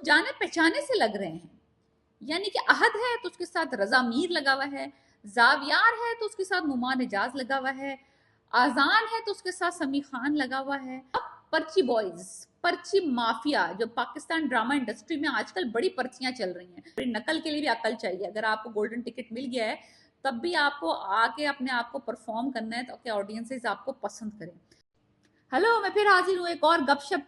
कुछ जाने पहचाने से लग रहे हैं। यानी कि अहद है तो उसके साथ रजा मीर लगा हुआ है, जावियार है तो उसके साथ नुमान एजाज लगा हुआ है, आजान है तो उसके साथ समी खान लगा हुआ है। अब पर्ची बॉयज, पर्ची माफिया, जो पाकिस्तान ड्रामा इंडस्ट्री में आजकल बड़ी पर्चियां चल रही हैं। नकल के लिए भी अकल चाहिए। अगर आपको गोल्डन टिकट मिल गया है तब भी आपको आके अपने आप को परफॉर्म करना है ताकि ऑडियंसेस आपको पसंद करें। हेलो, मैं फिर हाजिर हूँ एक और गपशप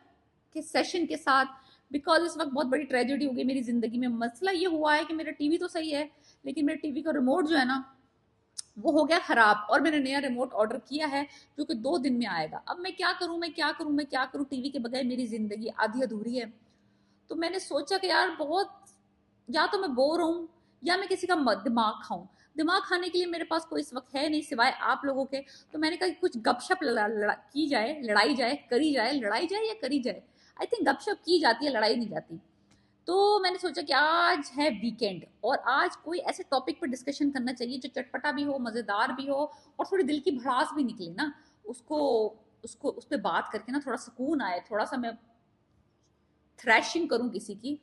के सेशन के साथ। बिकॉज इस वक्त बहुत बड़ी ट्रेजेडी हो गई मेरी जिंदगी में। मसला ये हुआ है कि मेरा टीवी तो सही है लेकिन मेरे टीवी का रिमोट जो है ना वो हो गया खराब, और मैंने नया रिमोट ऑर्डर किया है जो कि 2 दिन में आएगा। अब मैं क्या करूं, मैं क्या करूं, मैं क्या करूं? टीवी के बगैर मेरी जिंदगी आधी अधूरी है। तो मैंने सोचा कि यार बहुत, या तो मैं बोर हूं या मैं किसी का दिमाग खाऊं। दिमाग खाने के लिए मेरे पास कोई इस वक्त है नहीं सिवाय आप लोगों के। तो मैंने कहा कुछ गपशप की जाए, लड़ाई जाए, करी जाए, लड़ाई जाए या करी जाए। आई थिंक गपशप की जाती है, लड़ाई नहीं जाती। तो मैंने सोचा कि आज है वीकेंड और आज कोई ऐसे टॉपिक पर डिस्कशन करना चाहिए जो चटपटा भी हो, मजेदार भी हो और थोड़ी दिल की भड़ास भी निकले ना। उसको उसको उस पर बात करके ना थोड़ा सुकून आए, थोड़ा सा मैं थ्रैशिंग करूं किसी की।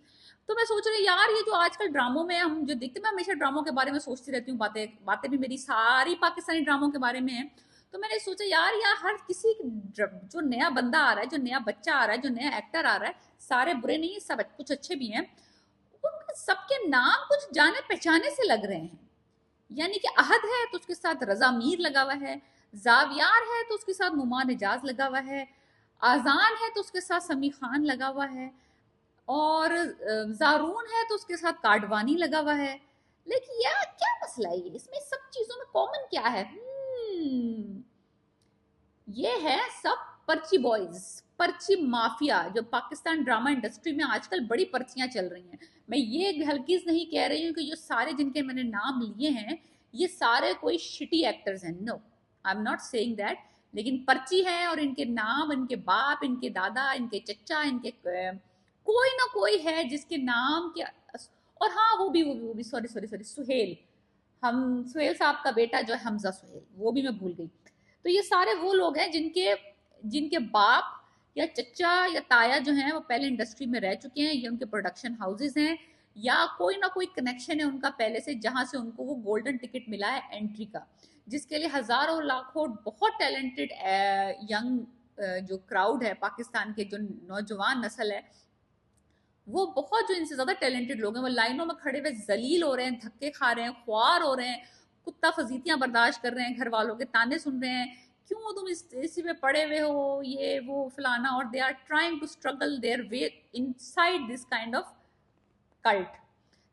तो मैं सोच रही यार, ये जो आजकल ड्रामों में हम जो देखते हैं, मैं हमेशा ड्रामों के बारे में सोचती रहती हूँ, बातें बातें भी मेरी सारी पाकिस्तानी ड्रामों के बारे में है। तो मैंने सोचा यार हर किसी जो नया बंदा आ रहा है, जो नया बच्चा आ रहा है, जो नया एक्टर आ रहा है, सारे बुरे नहीं, सब कुछ अच्छे भी हैं, सबके नाम कुछ जाने पहचाने से लग रहे हैं। यानी कि अहद है तो उसके साथ रजा मीर लगा हुआ है, जावियार है तो उसके साथ नुमान एजाज लगा हुआ है, आजान है तो उसके साथ समी खान लगा हुआ है, और जारून है तो उसके साथ काडवानी लगा हुआ है। लेकिन यार क्या मसला है, ये इसमें सब चीजों में कॉमन क्या है? ये है सब पर्ची बॉयज, पर्ची माफिया, जो पाकिस्तान ड्रामा इंडस्ट्री में आजकल बड़ी पर्चियां चल रही हैं। मैं ये हल्कीज नहीं कह रही हूँ कि जो सारे जिनके मैंने नाम लिए हैं ये सारे कोई शिटी एक्टर्स हैं। No, I am not saying that. लेकिन पर्ची है और इनके नाम, इनके बाप, इनके दादा, इनके चचा, इनके कोई ना कोई है जिसके नाम के। और हाँ, वो भी सॉरी सॉरी सॉरी, सुहेल, हम सुहेल साहब का बेटा जो है हमजा सुहेल, वो भी मैं भूल गई। तो ये सारे वो लोग हैं जिनके जिनके बाप या चचा या ताया जो हैं वो पहले इंडस्ट्री में रह चुके हैं, या उनके प्रोडक्शन हाउसेज हैं, या कोई ना कोई कनेक्शन है उनका पहले से, जहां से उनको वो गोल्डन टिकट मिला है एंट्री का, जिसके लिए हजारों लाखों बहुत टैलेंटेड यंग जो क्राउड है पाकिस्तान के, जो नौजवान नस्ल है, वो बहुत, जो इनसे ज्यादा टैलेंटेड लोग हैं, वो लाइनों में खड़े हुए जलील हो रहे हैं, धक्के खा रहे हैं, ख्वार हो रहे हैं, कुत्ता फजीतियां बर्दाश्त कर रहे हैं, घर वालों के ताने सुन रहे हैं, क्यों तुम इसी में पड़े हुए हो, ये वो फलाना, और they are trying to struggle their way inside this kind of cult.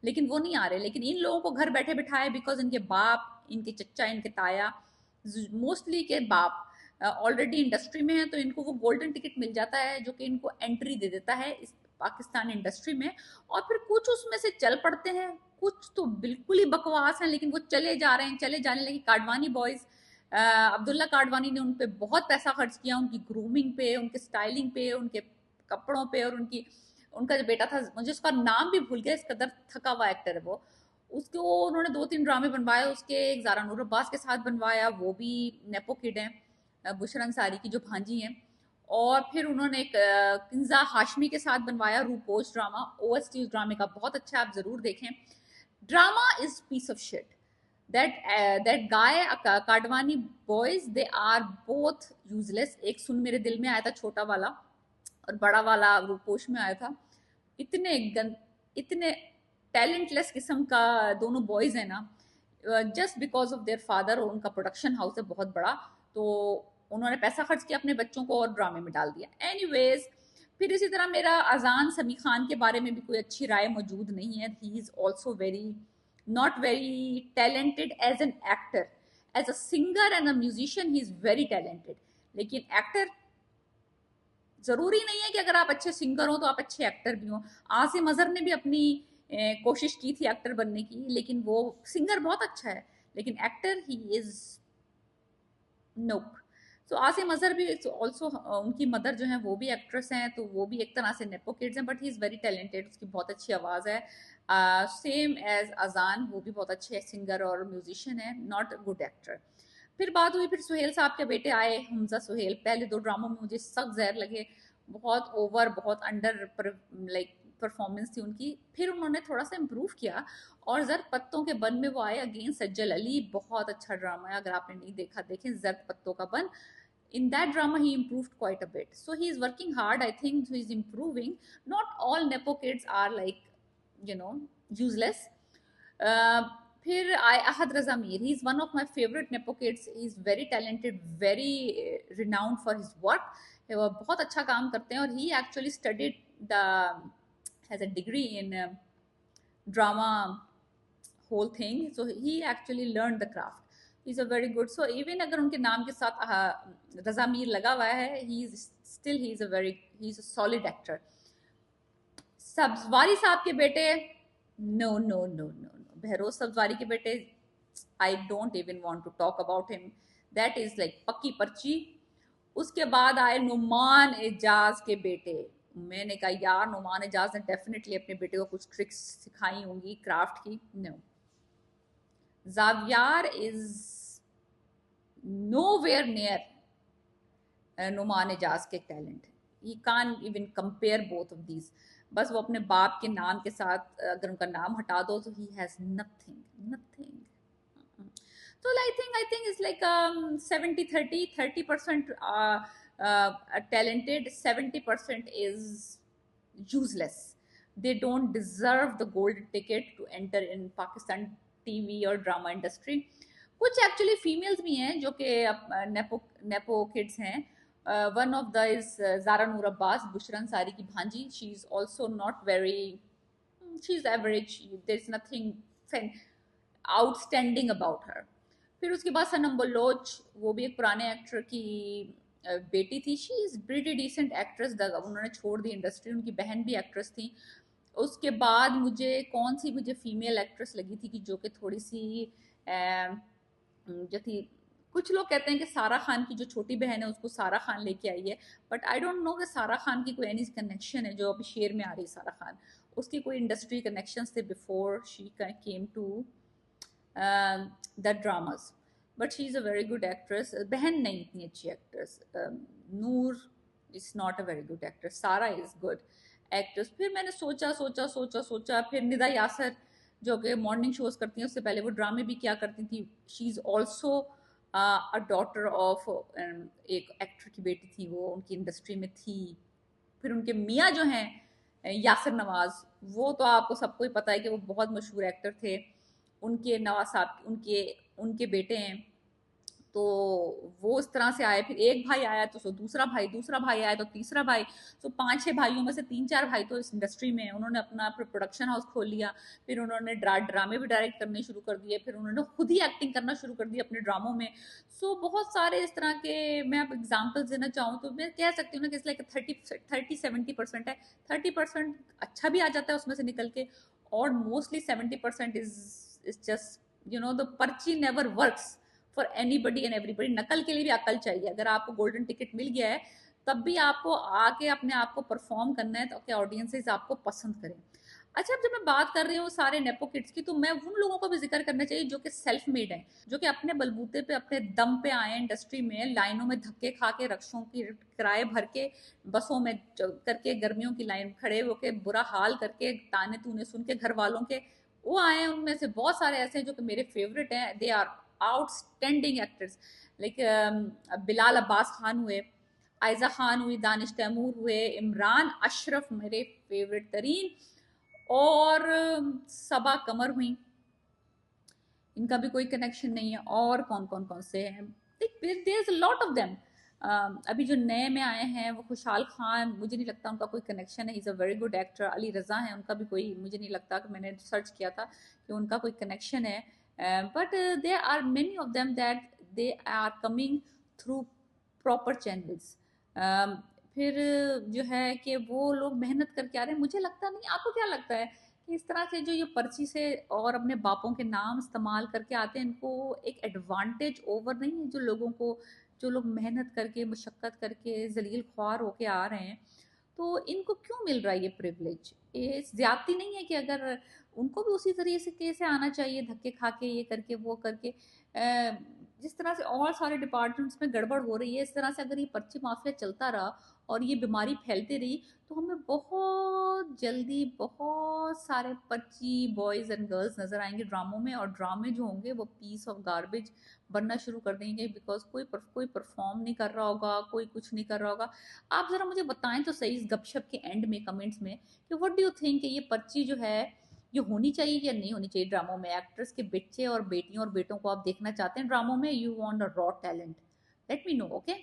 लेकिन वो नहीं आ रहे। लेकिन इन लोगों को घर बैठे बिठाए बिकॉज इनके बाप, इनके चचा, इनके ताया, मोस्टली के बाप ऑलरेडी इंडस्ट्री में है, तो इनको वो गोल्डन टिकट मिल जाता है जो कि इनको एंट्री दे देता है इस पाकिस्तान इंडस्ट्री में। और फिर कुछ उसमें से चल पड़ते हैं, कुछ तो बिल्कुल ही बकवास हैं, लेकिन वो चले जा रहे हैं, चले जाने लगे। काडवानी बॉयज, अब्दुल्ला काडवानी ने उन पर बहुत पैसा खर्च किया, उनकी ग्रूमिंग पे, उनके स्टाइलिंग पे, उनके कपड़ों पे, और उनका जो बेटा था, मुझे उसका नाम भी भूल गया, इस कदर थका हुआ एक्टर है वो। उसको उन्होंने 2-3 ड्रामे बनवाए उसके, एक ज़ारा नूर अब्बास के साथ बनवाया, वो भी नेपो किड हैं, बुशरा अंसारी की जो भांजी हैं। और फिर उन्होंने एक किंजा हाशमी के साथ बनवाया रूपोश ड्रामा, ओएसटी उस ड्रामे का बहुत अच्छा, आप जरूर देखें। Drama is piece of shit. That guy Kadwani boys, they are both useless. एक सुन मेरे दिल में आया था छोटा वाला, और बड़ा वाला रूपोश में आया था। इतने टैलेंटलेस किस्म का दोनों बॉयज है ना, just because of their father, और उनका प्रोडक्शन हाउस है बहुत बड़ा, तो उन्होंने पैसा खर्च किया अपने बच्चों को और ड्रामे में डाल दिया। एनीवेज, फिर इसी तरह मेरा अजान समी खान के बारे में भी कोई अच्छी राय मौजूद नहीं है। He is also very not very talented as an actor. As a singer and a musician he is very talented, लेकिन एक्टर जरूरी नहीं है कि अगर आप अच्छे सिंगर हो तो आप अच्छे एक्टर भी हो। आसिम अजहर ने भी अपनी कोशिश की थी एक्टर बनने की, लेकिन वो सिंगर बहुत अच्छा है, लेकिन एक्टर ही इज नोप। सो आसिम अजहर भी ऑल्सो, उनकी मदर जो है वो भी एक्ट्रेस हैं, तो वो भी एक तरह से नेपो किड्स हैं, but he is very talented, उसकी बहुत अच्छी आवाज़ है। सेम एज अजान, वो भी बहुत अच्छे सिंगर और म्यूजिशियन है, नॉट गुड एक्टर। फिर बात हुई, फिर सुहेल साहब के बेटे आए, हमजा सुहेल। पहले 2 ड्रामों में मुझे सख्त जहर लगे, बहुत ओवर, बहुत अंडर, लाइक परफॉर्मेंस थी उनकी। फिर उन्होंने थोड़ा सा इम्प्रूव किया और जर्द पत्तों के बन में वो आए अगेंस्ट सज्जल अली। बहुत अच्छा ड्रामा है, अगर आपने नहीं देखा देखें जर्द पत्तों का बन। In that drama he improved quite a bit, so he is working hard. I think he is improving. Not all nepo kids are like, you know, useless. uh, फिर आए Ahad Raza Mir, he is one of my favourite nepo kids. He is very talented, very renowned for his work. वो बहुत अच्छा काम करते हैं और he actually studied the has a degree in drama whole thing, so he actually learned the craft. He's a very good, so even अगर उनके नाम के साथ रजा मीर लगा हुआ है, he is still, he's a solid actor. Sabzwari साहब के बेटे, no no no no no, Behroz Sabzwari के बेटे, I don't even want to talk about him, that is like पक्की पर्ची। उसके बाद आए नुमान एजाज के बेटे। मैंने कहा यार नुमान एजाज ने डेफिनेटली अपने बेटे को कुछ ट्रिक्स सिखाई होंगी क्राफ्ट की। No, Zaviyar is nowhere near Noman Ejaz के talent. He can even compare both of these. बस वो अपने बाप के नाम के साथ अगर उनका नाम हटा दो तो he has nothing nothing. So I think it's like 70-30, 30% talented, 70% is useless. They don't deserve the golden ticket to enter in Pakistan TV और ड्रामा इंडस्ट्री। कुछ एक्चुअली फीमेल्स भी हैं जो कि नेपो किड्स हैं। One of the is Zara Noor Abbas, Bushra Ansari की भांजी। She is also not very, she is average, there is nothing outstanding about her. फिर उसके बाद सनम बलोच, वो भी एक पुराने एक्टर की बेटी थी। She is pretty decent actress, उन्होंने छोड़ दी इंडस्ट्री, उनकी बहन भी एक्ट्रेस थी। उसके बाद मुझे कौन सी मुझे फीमेल एक्ट्रेस लगी थी कि जो कि थोड़ी सी जो थी, कुछ लोग कहते हैं कि सारा खान की जो छोटी बहन है उसको सारा खान लेके आई है, बट आई डोंट नो कि सारा खान की कोई एनी कनेक्शन है जो अभी शेर में आ रही। सारा खान, उसकी कोई इंडस्ट्री कनेक्शंस थे before she came to the dramas, but she is a very good actress. बहन नहीं इतनी अच्छी actress. Noor is not a very good actress, Sara is good actress. फिर मैंने सोचा फिर निदा यासर जो कि मॉर्निंग शोज करती हैं, उससे पहले वो ड्रामे भी क्या करती थी। She is also a daughter of एक एक्टर की बेटी थी, वो उनकी इंडस्ट्री में थी। फिर उनके मियाँ जो हैं यासिर नवाज, वो तो आपको सबको ही पता है कि वो बहुत मशहूर एक्टर थे। उनके नवाज साहब उनके बेटे हैं, तो वो इस तरह से आए। फिर एक भाई आया तो दूसरा भाई आया तो तीसरा भाई। तो 5-6 भाइयों में से 3-4 भाई तो इस इंडस्ट्री में हैं। उन्होंने अपना प्रोडक्शन हाउस खोल लिया, फिर उन्होंने ड्रामे भी डायरेक्ट करने शुरू कर दिए, फिर उन्होंने खुद ही एक्टिंग करना शुरू कर दी अपने ड्रामों में। सो बहुत सारे इस तरह के मैं अब एग्जाम्पल्स देना चाहूँ तो मैं कह सकती हूँ ना कि लाइक 30-70% है। 30% अच्छा भी आ जाता है उसमें से निकल के, और मोस्टली 70% इज जस्ट द पर्ची never works for anybody and everybody. नकल के लिए भी अकल चाहिए। अगर आपको गोल्डन टिकट मिल गया है तब भी आपको आके अपने आप को परफॉर्म करना है ताकि ऑडियंसेस आपको पसंद करें। अच्छा, अब जब मैं बात कर रही हूँ सारे नेपो किड्स की, तो मैं उन लोगों को भी जिक्र करना चाहिए जो कि सेल्फ मेड हैं, जो कि अपने बलबूते पे अपने दम पे आए इंडस्ट्री में, लाइनों में धक्के खा के, रक्षों की किराए भर के, बसों में करके, गर्मियों की लाइन खड़े होके बुरा हाल करके, ताने तूने सुन के घर वालों के, वो आए हैं। उनमें से बहुत सारे ऐसे हैं जो कि मेरे फेवरेट हैं। They are outstanding actors, like Bilal Abbas Khan हुए, आयजा खान हुई, दानिश तैमूर हुए, इमरान अशरफ मेरे फेवरेट तरीन, और सबा कमर हुई। इनका भी कोई कनेक्शन नहीं है। और कौन से हैं, there is a lot of them. अभी जो नए में आए हैं वो खुशहाल खान, मुझे नहीं लगता उनका कोई कनेक्शन है। He is a very good actor. Ali Raza हैं, उनका भी कोई, मुझे नहीं लगता कि मैंने सर्च किया था कि उनका कोई कनेक्शन है। But there are many of them that they are coming through proper channels. फिर जो है कि वो लोग मेहनत करके आ रहे हैं। मुझे लगता नहीं, आपको क्या लगता है कि इस तरह से जो ये पर्ची से और अपने बापों के नाम इस्तेमाल करके आते हैं, इनको एक एडवांटेज ओवर नहीं है जो लोग मेहनत करके, मशक्क़त करके, जलील ख्वार होके आ रहे हैं, तो इनको क्यों मिल रहा है ये प्रिविलेज? ये ज्यादती नहीं है कि अगर उनको भी उसी तरीके से आना चाहिए, धक्के खा के, ये करके, वो करके। जिस तरह से और सारे डिपार्टमेंट्स में गड़बड़ हो रही है, इस तरह से अगर ये पर्ची माफिया चलता रहा और ये बीमारी फैलती रही, तो हमें बहुत जल्दी बहुत सारे पर्ची बॉयज एंड गर्ल्स नजर आएंगे ड्रामों में, और ड्रामे जो होंगे वो पीस ऑफ गार्बेज बनना शुरू कर देंगे, बिकॉज कोई परफॉर्म नहीं कर रहा होगा, कोई कुछ नहीं कर रहा होगा। आप जरा मुझे बताएं तो सही इस गपशप के एंड में कमेंट्स में कि व्हाट डू यू थिंक, ये पर्ची जो है ये होनी चाहिए या नहीं होनी चाहिए ड्रामों में? एक्ट्रेस के बच्चे और बेटियों और बेटों को आप देखना चाहते हैं ड्रामों में, you want a raw talent, let me know, okay.